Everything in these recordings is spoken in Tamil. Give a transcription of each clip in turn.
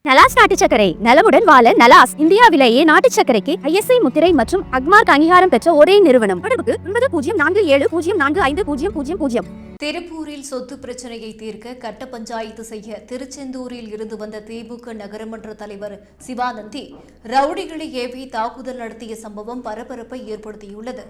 நலாஸ் நாட்டு சர்க்கரை நலமுடன் வாழ நலாஸ் இந்தியாவிலேயே நாட்டு சர்க்கரைக்கு ISI முத்திரை மற்றும் அக்மார்க் அங்கீகாரம் பெற்ற ஒரே நிறுவனம். தொடர்புக்கு 9047045000. திருப்பூரில் சொத்து பிரச்சனையை தீர்க்க கட்ட பஞ்சாயத்து செய்ய திருச்செந்தூரில் இருந்து வந்த திமுக நகரமன்ற தலைவர் சிவானந்தி ரவுடிகளை ஏவி தாக்குதல் நடத்திய சம்பவம் பரபரப்பை ஏற்படுத்தியுள்ளது.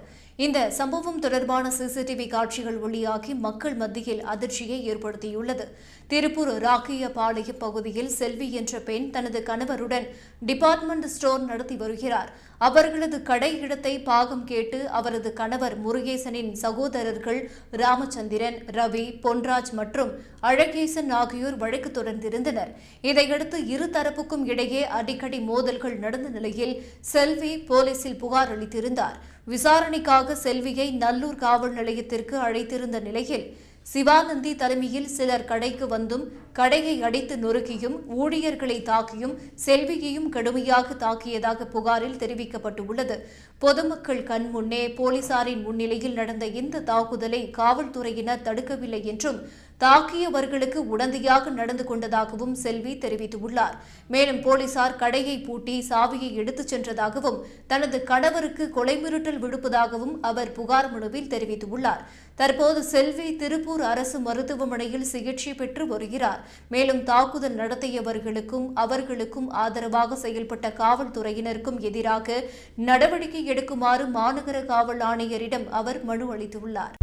இந்த சம்பவம் தொடர்பான CCTV காட்சிகள் வெளியாகி மக்கள் மத்தியில் அதிர்ச்சியை ஏற்படுத்தியுள்ளது. திருப்பூர் ராக்கியபாளையம் பகுதியில் செல்வி என்ற பெண் தனது கணவருடன் டிபார்ட்மெண்ட் ஸ்டோர் நடத்தி வருகிறார். அவர்களது கடை இடத்தை பாகம் கேட்டு அவரது கணவர் முருகேசனின் சகோதரர்கள் ராமச்சந்திரன், ரவி, பொன்ராஜ் மற்றும் அழகேசன் ஆகியோர் வழக்கு தொடர்ந்திருந்தனர். இதையடுத்து இரு தரப்புக்கும் இடையே அடிக்கடி மோதல்கள் நடந்த நிலையில் செல்வி போலீசில் புகார் அளித்திருந்தார். விசாரணைக்காக செல்வியை நல்லூர் காவல் நிலையத்திற்கு அழைத்திருந்த நிலையில் சிவானந்தி தலைமையில் சிலர் கடைக்கு வந்தும் கடையை அடித்து நொறுக்கியும் ஊழியர்களை தாக்கியும் செல்வியையும் கடுமையாக தாக்கியதாக புகாரில் தெரிவிக்கப்பட்டுள்ளது. பொதுமக்கள் கண் முன்னே போலீசாரின் முன்னிலையில் நடந்த இந்த தாக்குதலை காவல்துறையினர் தடுக்கவில்லை என்றும் தாக்கியவர்களுக்கு உடந்தையாக நடந்து கொண்டதாகவும் செல்வி தெரிவித்துள்ளார். மேலும் போலீசார் கடையை பூட்டி சாவியை எடுத்துச் சென்றதாகவும் தனது கணவருக்கு கொலை மிரட்டல் விடுப்பதாகவும் அவர் புகார் மனுவில் தெரிவித்துள்ளார். தற்போது செல்வி திருப்பூர் அரசு மருத்துவமனையில் சிகிச்சை பெற்று வருகிறார். மேலும் தாக்குதல் நடத்தியவர்களுக்கும் அவர்களுக்கும் ஆதரவாக செயல்பட்ட காவல்துறையினருக்கும் எதிராக நடவடிக்கை எடுக்குமாறு மாநகர காவல் ஆணையரிடம் அவர் மனு அளித்துள்ளார்.